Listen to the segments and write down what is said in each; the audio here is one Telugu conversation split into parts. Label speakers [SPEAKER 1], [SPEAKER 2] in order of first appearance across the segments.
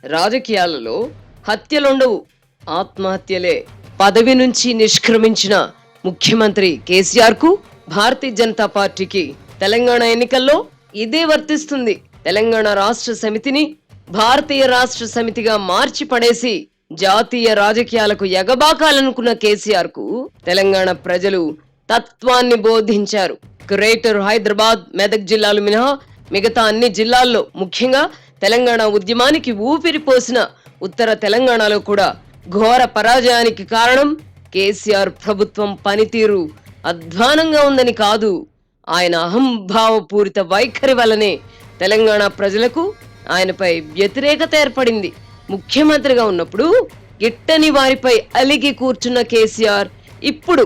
[SPEAKER 1] రాజకీయాలలో హత్యలుండవు, ఆత్మహత్యలే. పదవి నుంచి నిష్క్రమించిన ముఖ్యమంత్రి కేసీఆర్ కు భారతీయ జనతా పార్టీకి తెలంగాణ ఎన్నికల్లో ఇదే వర్తిస్తుంది. తెలంగాణ రాష్ట్ర సమితిని భారతీయ రాష్ట్ర సమితిగా మార్చి పడేసి జాతీయ రాజకీయాలకు ఎగబాకాలనుకున్న కేసీఆర్ కు తెలంగాణ ప్రజలు తత్వాన్ని బోధించారు. గ్రేటర్ హైదరాబాద్, మెదక్ జిల్లాలు మినహా మిగతా అన్ని జిల్లాల్లో, ముఖ్యంగా తెలంగాణ ఉద్యమానికి ఊపిరి పోసిన ఉత్తర తెలంగాణలో కూడా ఘోర పరాజయానికి కారణం కేసీఆర్ ప్రభుత్వం పనితీరు అధ్వానంగా ఉందని కాదు, ఆయన అహంభావపూరిత వైఖరి వల్లనే తెలంగాణ ప్రజలకు ఆయనపై వ్యతిరేకత ఏర్పడింది. ముఖ్యమంత్రిగా ఉన్నప్పుడు గిట్టని వారిపై అలిగి కూర్చున్న కేసీఆర్ ఇప్పుడు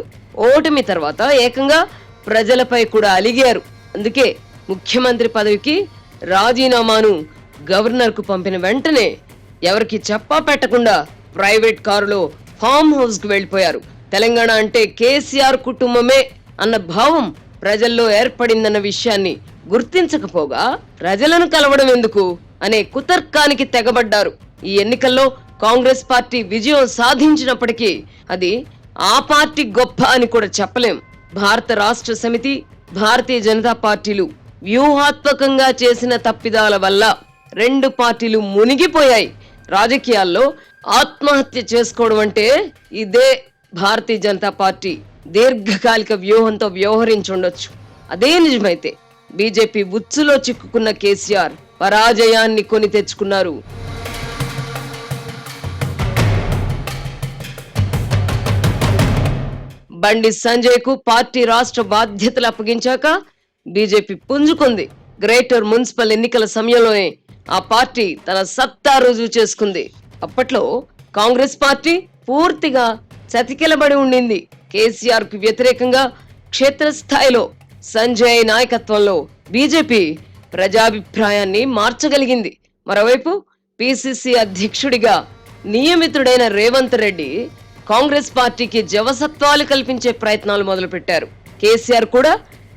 [SPEAKER 1] ఓటమి తర్వాత ఏకంగా ప్రజలపై కూడా అలిగారు. అందుకే ముఖ్యమంత్రి పదవికి రాజీనామాను గవర్నర్ కు పంపిన వెంటనే ఎవరికి చెప్పా పెట్టకుండా ప్రైవేట్ కారులో ఫామ్ హౌస్ కు వెళ్లిపోయారు. తెలంగాణ అంటే కేసీఆర్ కుటుంబమే అన్న భావం ప్రజల్లో ఏర్పడిందన్న విషయాన్ని గుర్తించకపోగా ప్రజలను కలవడం ఎందుకు అనే కుతర్కానికి తెగబడ్డారు. ఈ ఎన్నికల్లో కాంగ్రెస్ పార్టీ విజయం సాధించినప్పటికీ అది ఆ పార్టీ గొప్ప అని కూడా చెప్పలేం. భారత రాష్ట్ర సమితి, భారతీయ జనతా పార్టీలు వ్యూహాత్మకంగా చేసిన తప్పిదాల వల్ల రెండు పార్టీలు మునిగిపోయాయి. రాజకీయాల్లో ఆత్మహత్య చేసుకోవడం అంటే ఇదే. భారతీయ జనతా పార్టీ దీర్ఘకాలిక వ్యూహంతో వ్యవహరించుండొచ్చు. అదే నిజమైతే బీజేపీ ఉచ్చులో చిక్కుకున్న కేసీఆర్ పరాజయాన్ని కొని తెచ్చుకున్నారు. బండి సంజయ్ కు పార్టీ రాష్ట్ర బాధ్యతలు అప్పగించాక బీజేపీ పుంజుకుంది. గ్రేటర్ మున్సిపల్ ఎన్నికల సమయంలోనే ఆ పార్టీ తన సత్తా రుజువు చేసుకుంది. అప్పట్లో కాంగ్రెస్ పార్టీ పూర్తిగా చతికిలబడి ఉండింది. కేసీఆర్ కు వ్యతిరేకంగా క్షేత్రస్థాయిలో సంజయ్ నాయకత్వంలో బీజేపీ ప్రజాభిప్రాయాన్ని మార్చగలిగింది. మరోవైపు పిసిసి అధ్యక్షుడిగా నియమితుడైన రేవంత్ రెడ్డి కాంగ్రెస్ పార్టీకి జవసత్వాలు కల్పించే ప్రయత్నాలు మొదలుపెట్టారు. కేసీఆర్ కూడా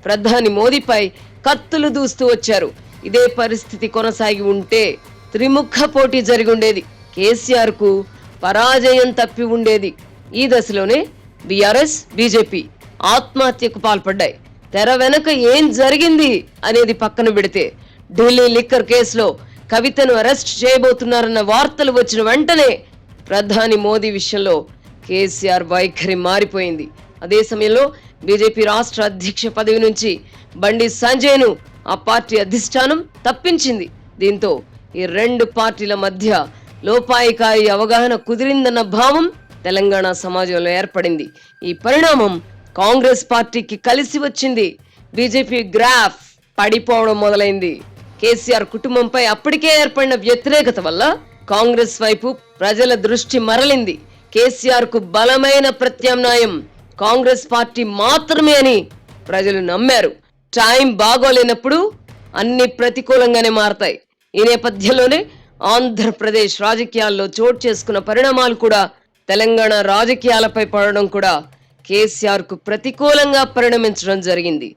[SPEAKER 1] ప్రధాని మోదీపై కత్తులు దూస్తూ వచ్చారు. ఇదే పరిస్థితి కొనసాగి ఉంటే త్రిముఖ పోటీ జరిగి ఉండేది. కేసీఆర్ కు పరాజయం తప్పి ఉండేది. ఈ దశలోనే బీఆర్ఎస్, బీజేపీ ఆత్మహత్యకు పాల్పడ్డాయి. తెర వెనక ఏం జరిగింది అనేది పక్కన పెడితే ఢిల్లీ లిక్కర్ కేసులో కవితను అరెస్ట్ చేయబోతున్నారన్న వార్తలు వచ్చిన వెంటనే ప్రధాని మోదీ విషయంలో కేసీఆర్ వైఖరి మారిపోయింది. అదే సమయంలో బీజేపీ రాష్ట్ర అధ్యక్ష పదవి నుంచి బండి సంజయ్ను ఆ పార్టీ అధిష్టానం తప్పించింది. దీంతో ఈ రెండు పార్టీల మధ్య లోపాయికారి అవగాహన కుదిరిందన్న భావం తెలంగాణ సమాజంలో ఏర్పడింది. ఈ పరిణామం కాంగ్రెస్ పార్టీకి కలిసి వచ్చింది. బీజేపీ గ్రాఫ్ పడిపోవడం మొదలైంది. కేసీఆర్ కుటుంబంపై అప్పటికే ఏర్పడిన వ్యతిరేకత వల్ల కాంగ్రెస్ వైపు ప్రజల దృష్టి మరలింది. కేసీఆర్ కు బలమైన ప్రత్యామ్నాయం కాంగ్రెస్ పార్టీ మాత్రమే అని ప్రజలు నమ్మారు. టైం బాగోలేనప్పుడు అన్ని ప్రతికూలంగానే మారతాయి. ఈ నేపథ్యంలోనే ఆంధ్రప్రదేశ్ రాజకీయాల్లో చోటు చేసుకున్న పరిణామాలు కూడా తెలంగాణ రాజకీయాలపై పడడం కూడా కేసీఆర్ కు ప్రతికూలంగా పరిణమించడం జరిగింది.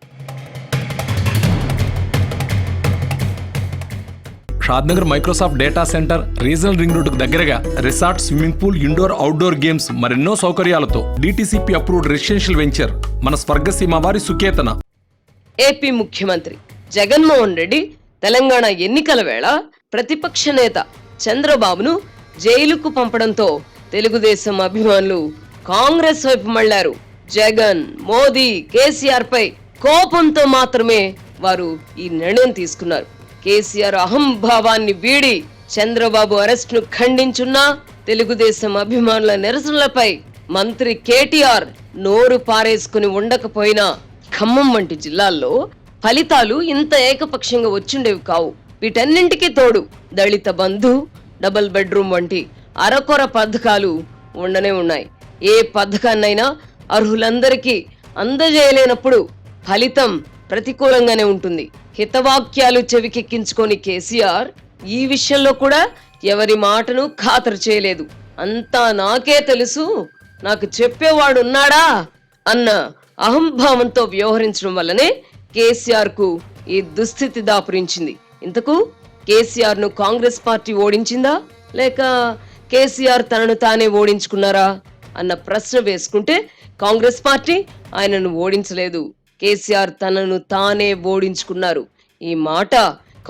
[SPEAKER 2] Shadnagar Microsoft data center, regional ring రోడ్డుకు దగ్గరగా resort, swimming pool, indoor, outdoor games మరెన్నో సౌకర్యాలతో డిటిసిపి అప్రూవ్డ్ రెసిడెన్షియల్ వెంచర్ మన స్వర్గసీమ వారి సుకేతన.
[SPEAKER 1] ఏపీ ముఖ్యమంత్రి జగన్మోహన్ రెడ్డి తెలంగాణ ఎన్నికల వేళ ప్రతిపక్ష నేత చంద్రబాబును జైలుకు పంపడంతో తెలుగుదేశం అభిమానులు కాంగ్రెస్ వైపు మళ్లారు. జగన్, మోదీ, కేసీఆర్ పై కోపంతో మాత్రమే వారు ఈ నిర్ణయం తీసుకున్నారు. కేసీఆర్ అహంభావాన్ని వీడి చంద్రబాబు అరెస్ట్ ను ఖండించున్నా తెలుగుదేశం అభిమానుల నిరసనలపై మంత్రి కేటీఆర్ నోరు పారేసుకుని ఉండకపోయినా ఖమ్మం వంటి జిల్లాల్లో ఫలితాలు ఇంత ఏకపక్షంగా వచ్చుండేవి కావు. వీటన్నింటికీ తోడు దళిత బంధు, డబుల్ బెడ్రూమ్ వంటి అరకొర పథకాలు ఉండనే ఉన్నాయి. ఏ పథకాన్నైనా అర్హులందరికీ అందజేయలేనప్పుడు ఫలితం ప్రతికూలంగానే ఉంటుంది. హితవాక్యాలు చెవికెక్కించుకొని కేసీఆర్ ఈ విషయంలో కూడా ఎవరి మాటను ఖాతరు చేయలేదు. అంతా నాకే తెలుసు, నాకు చెప్పేవాడున్నాడా అన్న అహంభావంతో వ్యవహరించడం వల్లనే కేసీఆర్ కు ఈ దుస్థితి దాపురించింది. ఇంతకు కేసీఆర్ ను కాంగ్రెస్ పార్టీ ఓడించిందా? లేక కేసీఆర్ తనను తానే ఓడించుకున్నారా అన్న ప్రశ్న వేసుకుంటే కాంగ్రెస్ పార్టీ ఆయనను ఓడించలేదు, కేసీఆర్ తనను తానే ఓడించుకున్నారు. ఈ మాట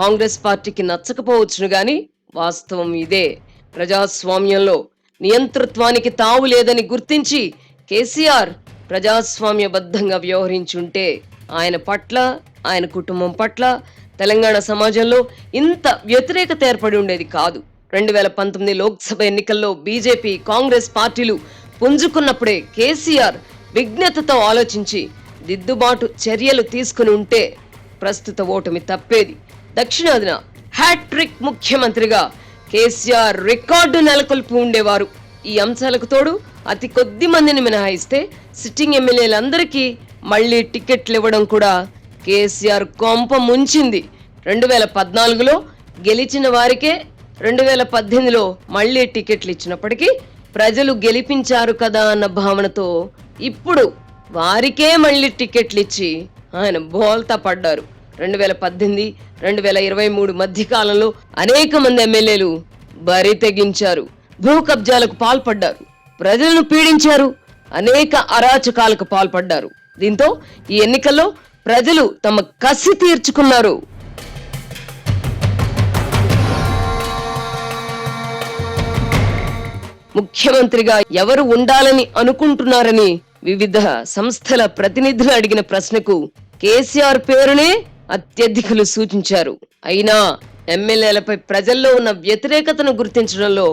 [SPEAKER 1] కాంగ్రెస్ పార్టీకి నచ్చకపోవచ్చును గాని వాస్తవం ఇదే. ప్రజాస్వామ్యంలో నియంతృత్వానికి తావు లేదని గుర్తించి కేసీఆర్ ప్రజాస్వామ్యబద్ధంగా వ్యవహరించుంటే ఆయన పట్ల, ఆయన కుటుంబం పట్ల తెలంగాణ సమాజంలో ఇంత వ్యతిరేకత ఏర్పడి ఉండేది కాదు. 2019 లోక్సభ ఎన్నికల్లో బీజేపీ, కాంగ్రెస్ పార్టీలు పుంజుకున్నప్పుడే కేసీఆర్ విజ్ఞతతో ఆలోచించి దిద్దుబాటు చర్యలు తీసుకుని ఉంటే ప్రస్తుత ఓటమి తప్పేది. దక్షిణాదిన హ్యాట్రిక్ ముఖ్యమంత్రిగా కేసీఆర్ రికార్డు నెలకొల్పి ఉండేవారు. ఈ అంశాలకు తోడు అతి కొద్ది మందిని మినహాయిస్తే సిట్టింగ్ ఎమ్మెల్యేలందరికీ మళ్లీ టికెట్లు ఇవ్వడం కూడా కేసీఆర్ కొంప ముంచింది. 2014లో గెలిచిన వారికే 2018లో మళ్లీ టికెట్లు ఇచ్చినప్పటికీ ప్రజలు గెలిపించారు కదా అన్న భావనతో ఇప్పుడు వారికే మళ్లీ టికెట్లు ఇచ్చి ఆయన బోల్తా పడ్డారు. 2018, 2023 మధ్య కాలంలో అనేక మంది ఎమ్మెల్యేలు బరి తెగించారు, భూ కబ్జాలకు పాల్పడ్డారు, ప్రజలను పీడించారు, అనేక అరాచకాలకు పాల్పడ్డారు. దీంతో ఈ ఎన్నికల్లో ప్రజలు తమ కసి తీర్చుకున్నారు. ముఖ్యమంత్రిగా ఎవరు ఉండాలని అనుకుంటున్నారని వివిధ సంస్థల ప్రతినిధులు అడిగిన ప్రశ్నకు కేసీఆర్ పేరునే అత్యధికులు సూచించారు. అయినా ఎమ్మెల్యేలపై ప్రజల్లో ఉన్న వ్యతిరేకతను గుర్తించడంలో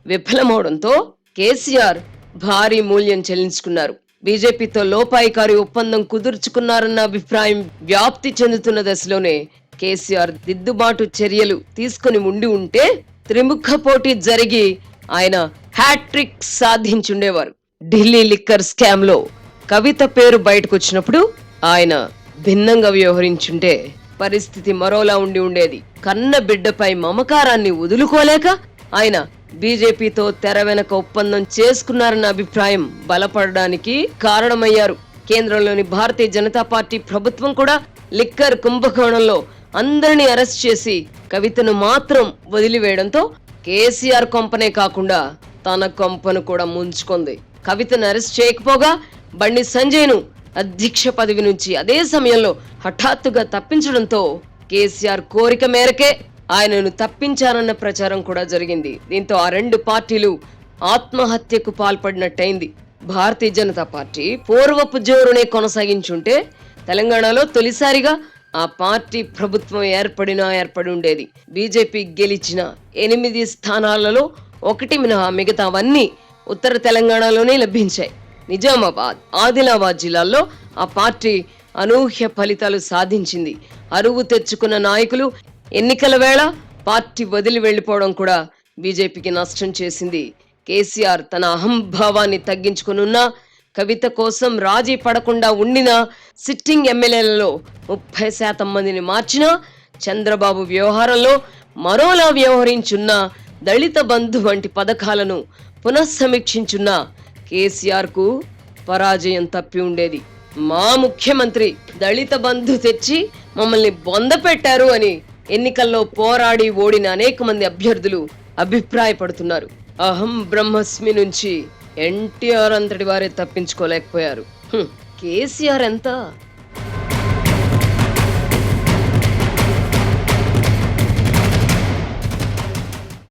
[SPEAKER 1] విఫలమవడంతో కేసీఆర్ భారీ మూల్యం చెల్లించుకున్నారు. బీజేపీతో లోపాయికారి ఒప్పందం కుదుర్చుకున్నారన్న అభిప్రాయం వ్యాప్తి చెందుతున్న దశలోనే కేసీఆర్ దిద్దుబాటు చర్యలు తీసుకుని ఉంటే త్రిముఖ పోటీ జరిగి ఆయన హ్యాట్రిక్ సాధించుండేవారు. ఢిల్లీ లిక్కర్ స్కామ్ లో కవిత పేరు బయటకు వచ్చినప్పుడు ఆయన భిన్నంగా వ్యవహరించుంటే పరిస్థితి మరోలా ఉండి ఉండేది. కన్న బిడ్డపై మమకారాన్ని వదులుకోలేక ఆయన బీజేపీతో తెర వెనక ఒప్పందం చేసుకున్నారన్న అభిప్రాయం బలపడడానికి కారణమయ్యారు. కేంద్రంలోని భారతీయ జనతా పార్టీ ప్రభుత్వం కూడా లిక్కర్ కుంభకోణంలో అందరినీ అరెస్ట్ చేసి కవితను మాత్రం వదిలివేయడంతో కేసీఆర్ కొంపనే కాకుండా తన కొంపను కూడా ముంచుకుంది. కవితను అరెస్ట్ చేయకపోగా బండి సంజయ్ను అధ్యక్ష పదవి నుంచి అదే సమయంలో హఠాత్తుగా తప్పించడంతో కేసీఆర్ కోరిక మేరకే ఆయనను తప్పించారన్న ప్రచారం కూడా జరిగింది. దీంతో ఆ రెండు పార్టీలు ఆత్మహత్యకు పాల్పడినట్టయింది. భారతీయ జనతా పార్టీ పూర్వపు జోరునే కొనసాగించుంటే తెలంగాణలో తొలిసారిగా ఆ పార్టీ ప్రభుత్వం ఏర్పడి ఉండేది. బీజేపీ గెలిచిన 8 స్థానాలలో 1 మినహా మిగతావన్నీ ఉత్తర తెలంగాణలోనే లభించాయి. నిజామాబాద్, ఆదిలాబాద్ జిల్లాల్లో ఆ పార్టీ అనూహ్య ఫలితాలు సాధించింది. అరువు తెచ్చుకున్న నాయకులు ఎన్నికల వేళ పార్టీ వదిలి వెళ్లిపోవడం కూడా బీజేపీకి నష్టం చేసింది. కేసీఆర్ తన అహంభావాన్ని తగ్గించుకునున్నా, కవిత కోసం రాజీ పడకుండా ఉండినా, సిట్టింగ్ ఎమ్మెల్యేలలో 30% మందిని మార్చినా, చంద్రబాబు వ్యవహారంలో మరోలా వ్యవహరించున్నా, దళిత బంధు వంటి పథకాలను పునఃసమీక్షించున్నా కేసీఆర్ కు పరాజయం తప్పి ఉండేది. మా ముఖ్యమంత్రి దళిత బంధు తెచ్చి మమ్మల్ని బొంద పెట్టారు అని ఎన్నికల్లో పోరాడి ఓడిన అనేక మంది అభ్యర్థులు అభిప్రాయపడుతున్నారు. అహం బ్రహ్మస్మి నుంచి ఎన్టీఆర్ అంతటి వారే తప్పించుకోలేకపోయారు. కేసీఆర్ ఎంత